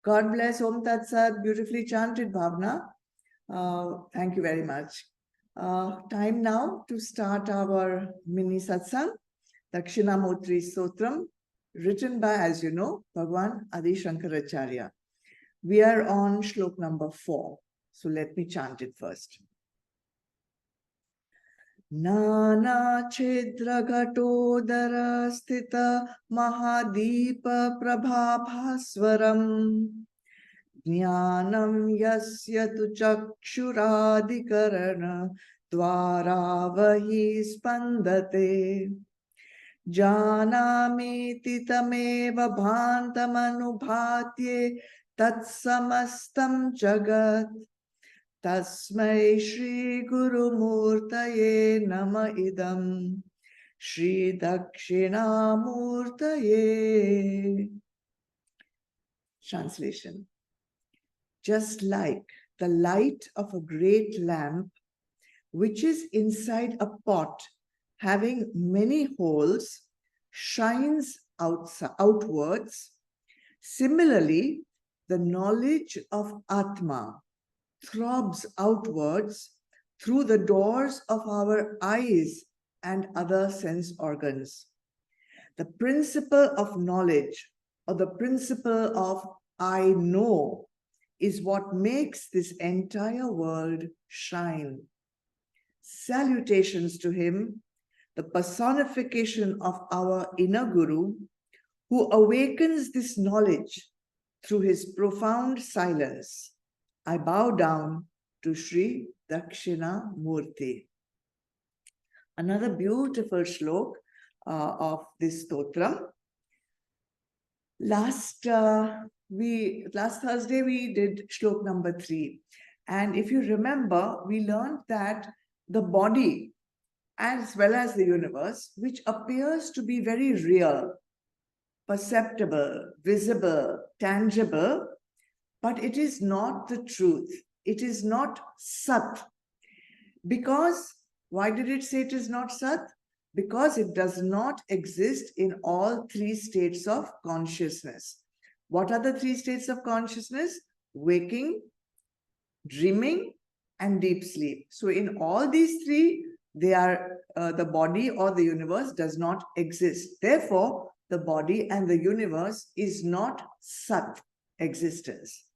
God bless. Om Tat Sat. Beautifully chanted, Bhavna. Thank you very much. Time now to start our mini satsang, Dakshinamurti Stotram, written by, as you know, Bhagwan Adi Shankaracharya. We are on Shlok number 4. So let me chant it first. Nana Chedra Ghatodara Sthita Mahadeepa Prabhabhaswaram Jnanam Yasya Tu Chakshuradikarana Dvara Vahi Spandate Janamiti Tameva Bhantamanubhatye Tatsamastam Jagat Tasmai Shri Guru Murtaye Nama Idam Shri Dakshinamurtaye. Translation. Just like the light of a great lamp, which is inside a pot having many holes, shines outwards, similarly, the knowledge of Atma throbs outwards through the doors of our eyes and other sense organs. The principle of knowledge, or the principle of I know, is what makes this entire world shine. Salutations to him, the personification of our inner Guru, who awakens this knowledge through his profound silence. I bow down to Shri Dakshinamurti. Another beautiful shlok of this stotram. Last Thursday we did shlok number 3. And if you remember, we learned that the body as well as the universe, which appears to be very real, perceptible, visible, tangible, but it is not the truth. It is not Sat. Because, why did it say it is not Sat? Because it does not exist in all 3 states of consciousness. What are the 3 states of consciousness? Waking, dreaming, and deep sleep. So in all these 3, they are the body or the universe does not exist. Therefore, the body and the universe is not Sat existence.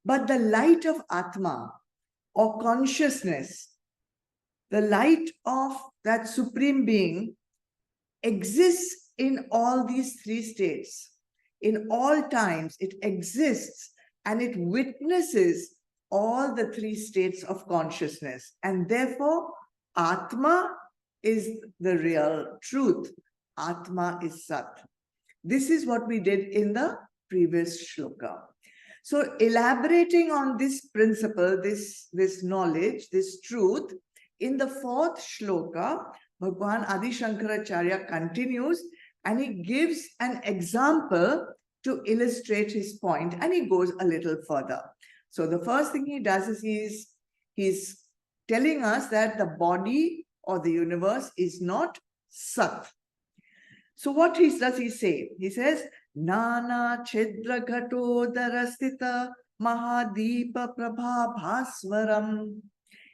But the light of Atma or consciousness, the light of that supreme being exists in all these 3 states. In all times, it exists and it witnesses all the 3 states of consciousness. And therefore, Atma is the real truth. Atma is Sat. This is what we did in the previous shloka. So elaborating on this principle, this knowledge, this truth, in the 4th shloka, Bhagwan Adi Shankaracharya continues and he gives an example to illustrate his point, and he goes a little further. So the first thing he does is he's telling us that the body or the universe is not Sat. So what does he say? He says, Nana Chedra Ghatodara Sthita Mahadeepa Prabhabhaswaram.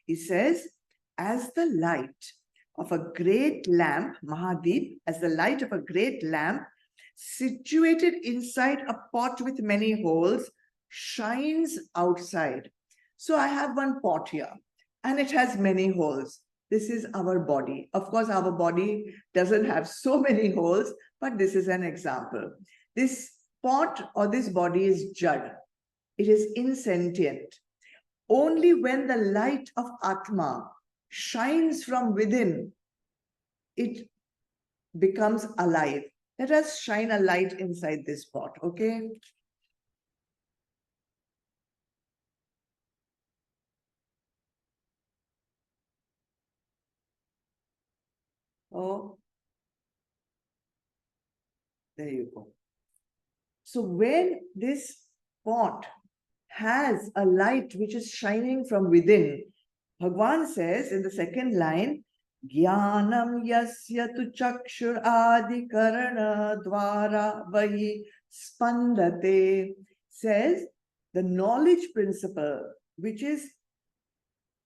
He says, as the light of a great lamp, Mahadeep, as the light of a great lamp, situated inside a pot with many holes, shines outside. So I have one pot here, and it has many holes. This is our body. Of course, our body doesn't have so many holes, but this is an example. This pot or this body is Jad. It is insentient. Only when the light of Atma shines from within, it becomes alive. Let us shine a light inside this pot, okay? Oh, there you go. So when this pot has a light which is shining from within, Bhagwan says in the second line, Jnanam yasya tu chakshur adi karana dvara vahi spandate. says the knowledge principle, which is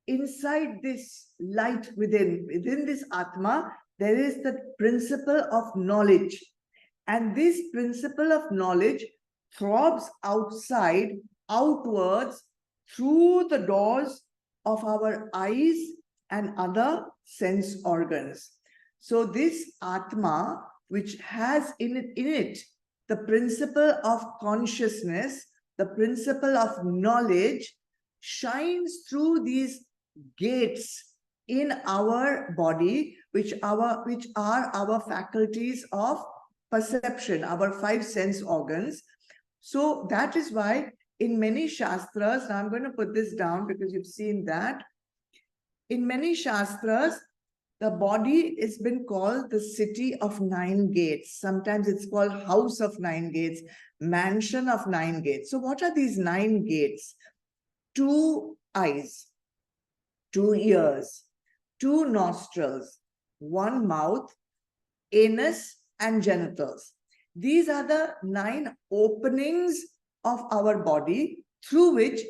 inside this light within this Atma, there is the principle of knowledge. And this principle of knowledge throbs outside, outwards, through the doors of our eyes and other sense organs. So this Atma, which has in it the principle of consciousness, the principle of knowledge, shines through these gates in our body, which are our faculties of perception, our five sense organs. So that is why in many shastras, now I'm going to put this down because you've seen that. In many shastras, the body has been called the city of nine gates. Sometimes it's called house of nine gates, mansion of nine gates. So what are these nine gates? 2 eyes, 2 ears, 2 nostrils, 1 mouth, anus, and genitals. These are the 9 openings of our body through which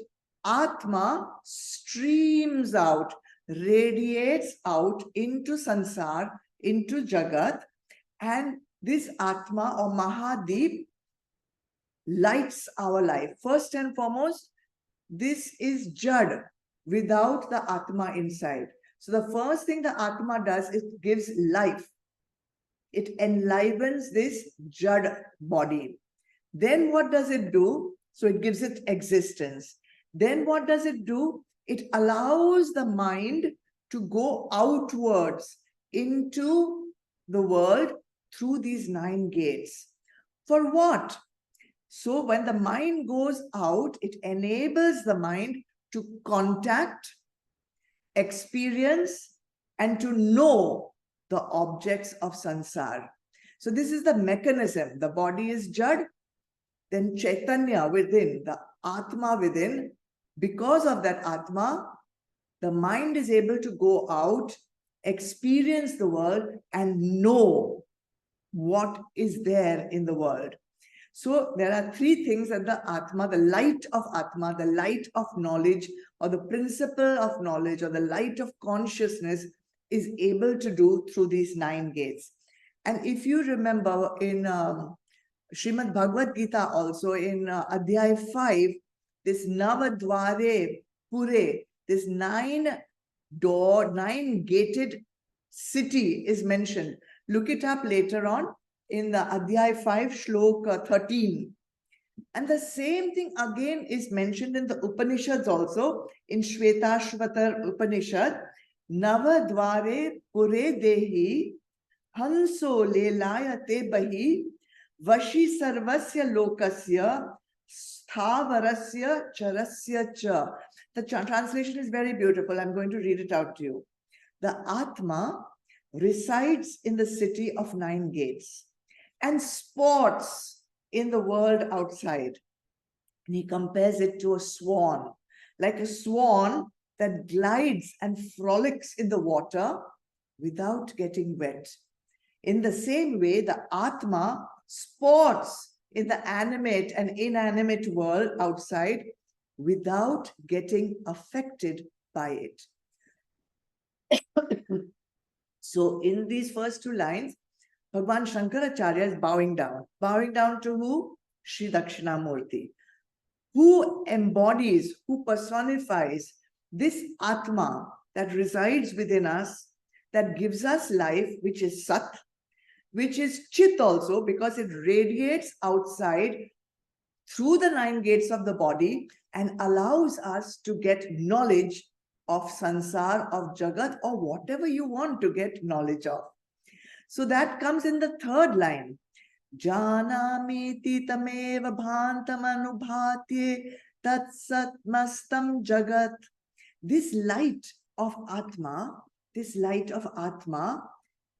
Atma streams out, radiates out into Sansar, into Jagat, and this Atma or Mahadeep lights our life. First and foremost, this is Jad without the Atma inside. So the first thing the Atma does is it gives life. It enlivens this Jad body. Then what does it do? So it gives it existence. Then what does it do? It allows the mind to go outwards into the world through these 9 gates. For what? So when the mind goes out, it enables the mind to contact, experience, and to know the objects of sansar. So this is the mechanism. The body is Jad, then Chaitanya within, the Atma within. Because of that Atma, the mind is able to go out, experience the world, and know what is there in the world. So there are 3 things that the Atma, the light of Atma, the light of knowledge, or the principle of knowledge, or the light of consciousness is able to do through these 9 gates. And if you remember in Srimad Bhagavad Gita also, in Adhyaya 5, this Navadware Pure, this 9-gated city is mentioned. Look it up later on in the Adhyaya 5, Shloka 13. And the same thing again is mentioned in the Upanishads also, in Shvetashvatar Upanishad. Navadware Pure Dehi Hanso Lelayate Bahi Vashi Sarvasya Lokasya Sthavarasya Charasya Cha. The translation is very beautiful. I'm going to read it out to you. The Atma resides in the city of 9 gates and sports in the world outside. And he compares it to a swan, like a swan that glides and frolics in the water without getting wet. In the same way, the Atma sports in the animate and inanimate world outside without getting affected by it. So in these first 2 lines, Bhagwan Shankaracharya is bowing down. Bowing down to who? Shri Dakshinamurti, who embodies, who personifies this Atma that resides within us, that gives us life, which is Sat, which is Chit also, because it radiates outside through the 9 gates of the body and allows us to get knowledge of Sansar, of Jagat, or whatever you want to get knowledge of. So that comes in the 3rd line. Janamiti tameva bhantam anubhatye tat satmastam jagat. This light of Atma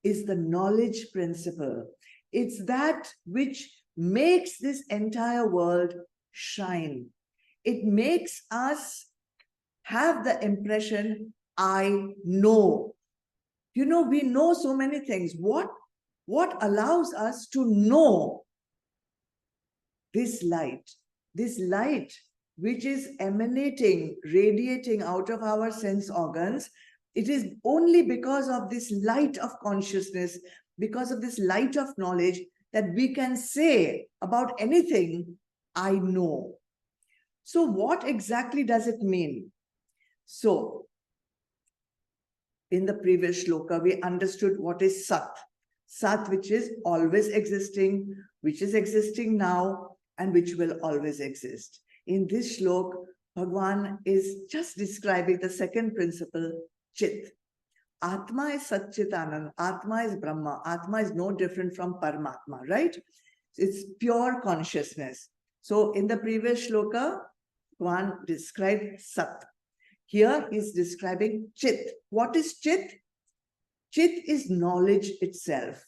is the knowledge principle. It's that which makes this entire world shine. It makes us have the impression, I know. You know, we know so many things. What allows us to know this light? this light which is emanating, radiating out of our sense organs, it is only because of this light of consciousness, because of this light of knowledge, that we can say about anything, I know. So what exactly does it mean? So in the previous shloka, we understood what is Sat. Sat, which is always existing, which is existing now, and which will always exist. In this shlok, Bhagwan is just describing the second principle, Chit. Atma is Satchit Anand, Atma is Brahma, Atma is no different from Paramatma, right? It's pure consciousness. So in the previous shloka, Bhagwan described Sat. Here he's describing Chit. What is Chit? Chit is knowledge itself.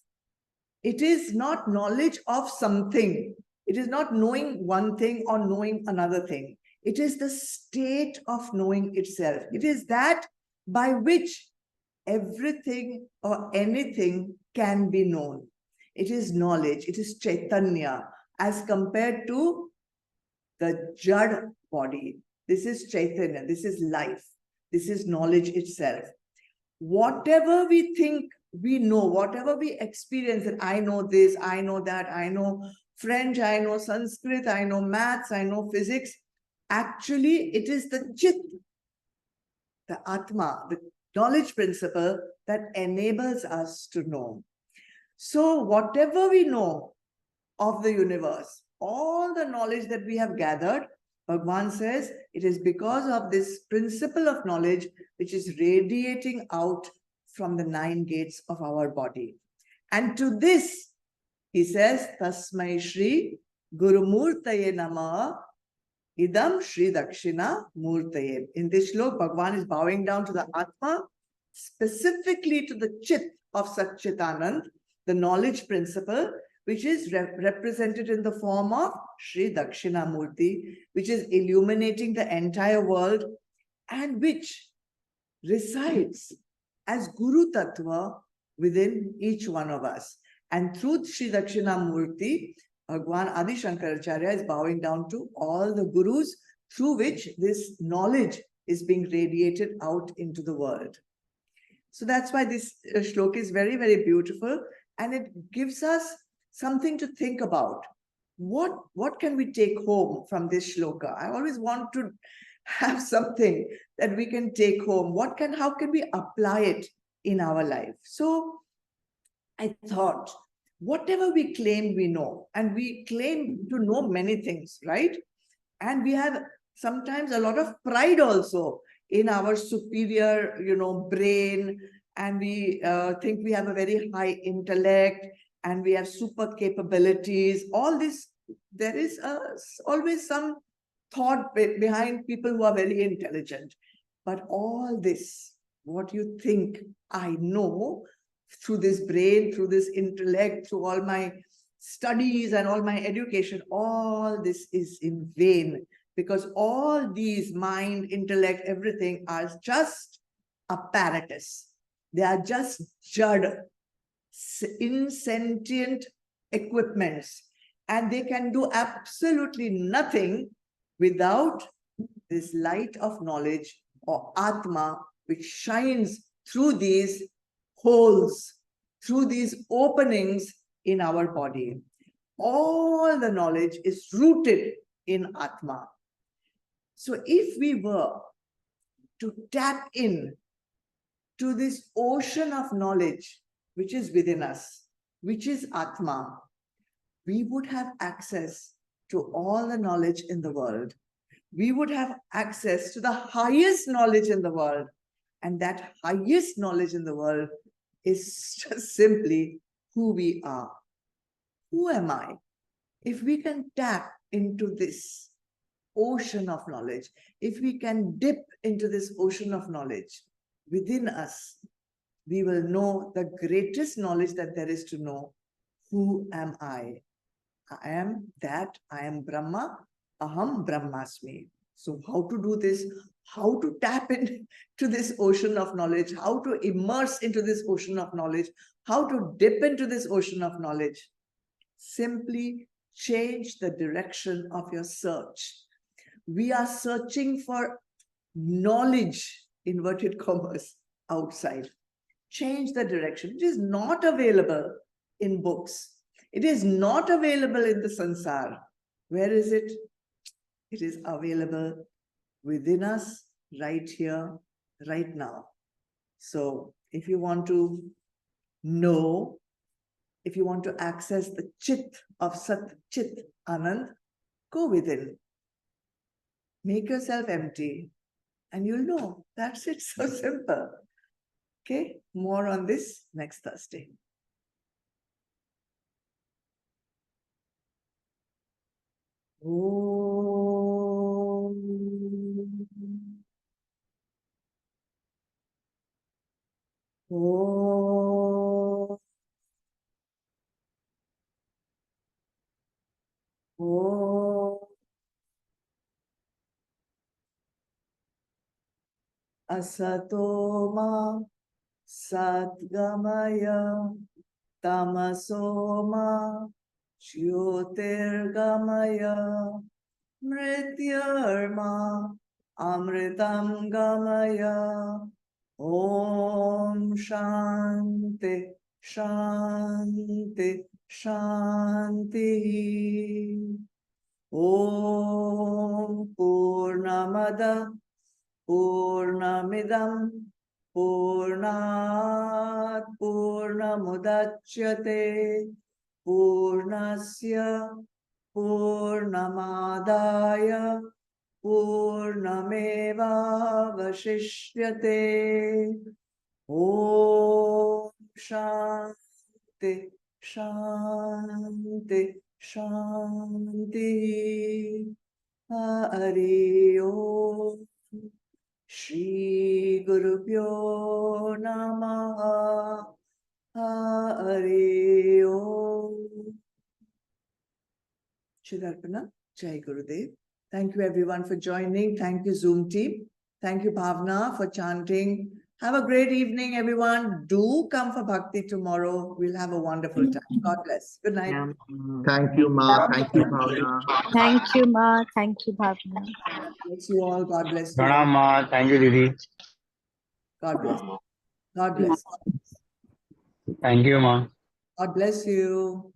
It is not knowledge of something. It is not knowing one thing or knowing another thing. It is the state of knowing itself. It is that by which everything or anything can be known. It is knowledge. It is Chaitanya as compared to the Jad body. This is Chaitanya. This is life. This is knowledge itself. Whatever we think we know, whatever we experience, that I know this, I know that, I know French, I know Sanskrit, I know maths, I know physics. Actually, it is the Chit, the Atma, the knowledge principle that enables us to know. So whatever we know of the universe, all the knowledge that we have gathered, Bhagwan says it is because of this principle of knowledge which is radiating out from the 9 gates of our body. And to this, he says, Tasmai Shri Gurumurtaye Nama Idam Shri Dakshinamurtaye. In this shlok, Bhagwan is bowing down to the Atma, specifically to the Chit of Satchitanand, the knowledge principle, which is represented in the form of Shri Dakshinamurti, which is illuminating the entire world and which resides as Guru Tattva within each one of us. And through Shri Dakshinamurti, Bhagwan Adi Shankaracharya is bowing down to all the Gurus through which this knowledge is being radiated out into the world. So that's why this shloka is very, very beautiful, and it gives us something to think about. What can we take home from this shloka? I always want to have something that we can take home. How can we apply it in our life? So I thought, whatever we claim we know, and we claim to know many things, right? And we have sometimes a lot of pride also in our superior, brain, and we think we have a very high intellect, and we have super capabilities. All this, there is always some thought behind people who are very intelligent. But all this, what you think I know, through this brain, through this intellect, through all my studies and all my education, all this is in vain, because all these mind, intellect, everything are just apparatus. They are just jad, insentient equipments, and they can do absolutely nothing without this light of knowledge or Atma, which shines through these holes, through these openings in our body. All the knowledge is rooted in Atma. So if we were to tap in to this ocean of knowledge which is within us, which is Atma, we would have access to all the knowledge in the world. We would have access to the highest knowledge in the world. And that highest knowledge in the world is just simply who we are. Who am I? If we can tap into this ocean of knowledge, if we can dip into this ocean of knowledge within us, we will know the greatest knowledge that there is to know. Who am I? I am that, I am Brahma, Aham Brahmasmi. So how to do this? How to tap into this ocean of knowledge? How to immerse into this ocean of knowledge? How to dip into this ocean of knowledge? Simply change the direction of your search. We are searching for knowledge, inverted commas, outside. Change the direction. It is not available in books. It is not available in the sansar. Where is it? It is available within us, right here, right now. So if you want to know, if you want to access the chit of Sat Chit Anand, go within. Make yourself empty and you'll know. That's it. So simple. Okay, more on this next Thursday. Om. Om. Om. Asato ma Satgamaya Tamasoma Jyotirgamaya Mrityarma Amritam Gamaya. Om Shanti Shanti Shanti. Om Purnamada Purnamidam Purnat Purnamudachyate Purnasya Purnamadaya Purnameva Vashishyate. Om Shanti Shanti Shanti. Hari Om. Shri Guru Pyo Namaha. Hari Om. Shidarpana, Jai Gurudev. Thank you everyone for joining. Thank you Zoom team. Thank you Bhavna for chanting. Have a great evening everyone. Do come for Bhakti tomorrow. We'll have a wonderful time. God bless. Good night. Thank you, Ma. Thank you, Bhavna. Thank you, Ma. Thank you, Bhavna. Bless you all. God bless you Pranam, all. Ma. Thank you, Didi. God bless. God bless. Thank you, Ma. God bless you.